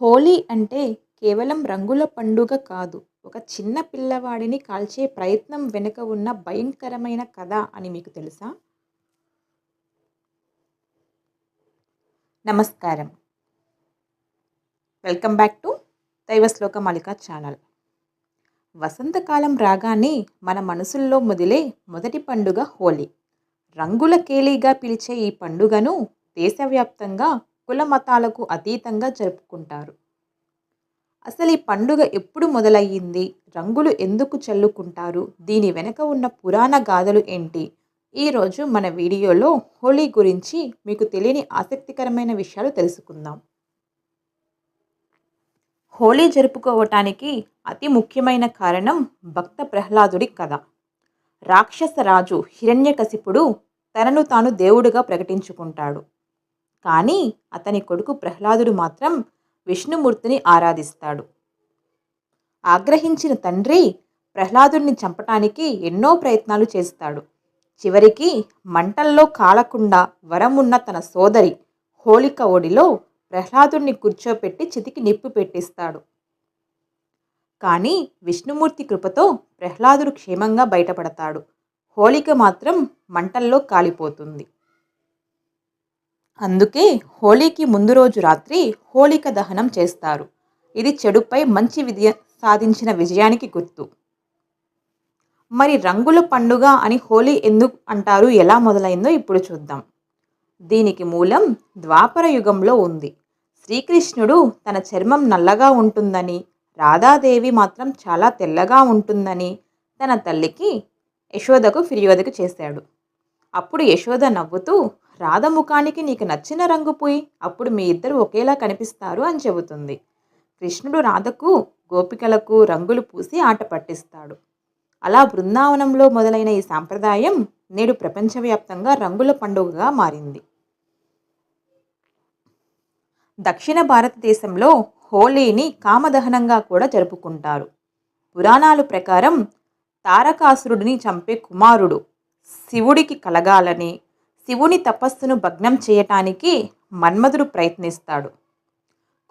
హోలీ అంటే కేవలం రంగుల పండుగ కాదు. ఒక చిన్న పిల్లవాడిని కాల్చే ప్రయత్నం వెనుక ఉన్న భయంకరమైన కథ అని మీకు తెలుసా? నమస్కారం. Welcome back to దైవశ్లోక Malika channel. వసంతకాలం రాగానే మన మనసుల్లో మొదలే మొదటి పండుగ హోలీ. రంగుల కేలీగా పిలిచే ఈ పండుగను దేశవ్యాప్తంగా కుల మతాలకు అతీతంగా జరుపుకుంటారు. అసలు ఈ పండుగ ఎప్పుడు మొదలయ్యింది? రంగులు ఎందుకు చల్లుకుంటారు? దీని వెనుక ఉన్న పురాణ గాథలు ఏంటి? ఈరోజు మన వీడియోలో హోలీ గురించి మీకు తెలియని ఆసక్తికరమైన విషయాలు తెలుసుకుందాం. హోలీ జరుపుకోవటానికి అతి ముఖ్యమైన కారణం భక్త ప్రహ్లాదుడి కథ. రాక్షస రాజు హిరణ్యకశిపుడు తనను తాను దేవుడిగా ప్రకటించుకుంటాడు. కానీ అతని కొడుకు ప్రహ్లాదుడు మాత్రం విష్ణుమూర్తిని ఆరాధిస్తాడు. ఆగ్రహించిన తండ్రి ప్రహ్లాదుడిని చంపటానికి ఎన్నో ప్రయత్నాలు చేస్తాడు. చివరికి మంటల్లో కాలకుండా వరమున్న తన సోదరి హోళిక ఒడిలో ప్రహ్లాదుడిని కూర్చోపెట్టి చితికి నిప్పు పెట్టిస్తాడు. కానీ విష్ణుమూర్తి కృపతో ప్రహ్లాదుడు క్షేమంగా బయటపడతాడు. హోళిక మాత్రం మంటల్లో కాలిపోతుంది. అందుకే హోళీకి ముందు రోజు రాత్రి హోళిక దహనం చేస్తారు. ఇది చెడుపై మంచి సాధించిన విజయానికి గుర్తు. మరి రంగుల పండుగ అని హోలీ ఎందుకు అంటారు, ఎలా మొదలైందో ఇప్పుడు చూద్దాం. దీనికి మూలం ద్వాపర యుగంలో ఉంది. శ్రీకృష్ణుడు తన చర్మం నల్లగా ఉంటుందని, రాధాదేవి మాత్రం చాలా తెల్లగా ఉంటుందని తన తల్లికి యశోదకు ఫిర్యాదు చేశాడు. అప్పుడు యశోద నవ్వుతూ, రాధ ముఖానికి నీకు నచ్చిన రంగు పూయి, అప్పుడు మీ ఇద్దరు ఒకేలా కనిపిస్తారు అని చెబుతుంది. కృష్ణుడు రాధకు గోపికలకు రంగులు పూసి ఆట పట్టిస్తాడు. అలా బృందావనంలో మొదలైన ఈ సాంప్రదాయం నేడు ప్రపంచవ్యాప్తంగా రంగుల పండుగగా మారింది. దక్షిణ భారతదేశంలో హోలీని కామదహనంగా కూడా జరుపుకుంటారు. పురాణాల ప్రకారం తారకాసురుడిని చంపే కుమారుడు శివుడికి కలగాలని శివుని తపస్సును భగ్నం చేయటానికి మన్మధుడు ప్రయత్నిస్తాడు.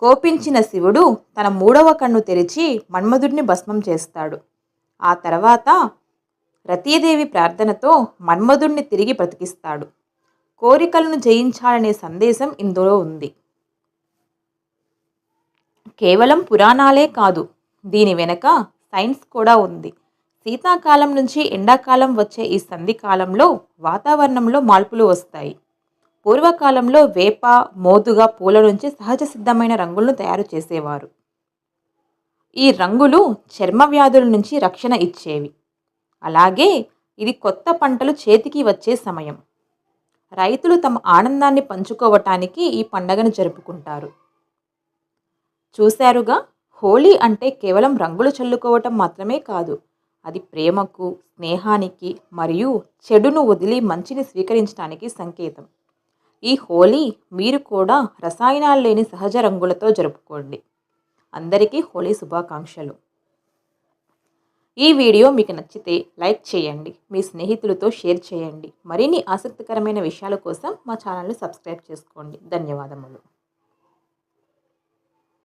కోపించిన శివుడు తన 3వ కన్ను తెరిచి మన్మధుడిని భస్మం చేస్తాడు. ఆ తర్వాత రతీదేవి ప్రార్థనతో మన్మధుడిని తిరిగి బ్రతికిస్తాడు. కోరికలను జయించాలనే సందేశం ఇందులో ఉంది. కేవలం పురాణాలే కాదు, దీని వెనక సైన్స్ కూడా ఉంది. శీతాకాలం నుంచి ఎండాకాలం వచ్చే ఈ సంధి కాలంలో వాతావరణంలో మార్పులు వస్తాయి. పూర్వకాలంలో వేప, మోదుగా పూల నుంచి సహజ సిద్ధమైన రంగులను తయారు చేసేవారు. ఈ రంగులు చర్మ వ్యాధుల నుంచి రక్షణ ఇచ్చేవి. అలాగే ఇది కొత్త పంటలు చేతికి వచ్చే సమయం. రైతులు తమ ఆనందాన్ని పంచుకోవటానికి ఈ పండుగను జరుపుకుంటారు. చూశారుగా, హోలీ అంటే కేవలం రంగులు చల్లుకోవటం మాత్రమే కాదు, అది ప్రేమకు, స్నేహానికి మరియు చెడును వదిలి మంచిని స్వీకరించడానికి సంకేతం. ఈ హోలీ మీరు కూడా రసాయనాలు లేని సహజ రంగులతో జరుపుకోండి. అందరికీ హోలీ శుభాకాంక్షలు. ఈ వీడియో మీకు నచ్చితే లైక్ చేయండి, మీ స్నేహితులతో షేర్ చేయండి. మరిన్ని ఆసక్తికరమైన విషయాల కోసం మా ఛానల్ని సబ్స్క్రైబ్ చేసుకోండి. ధన్యవాదములు.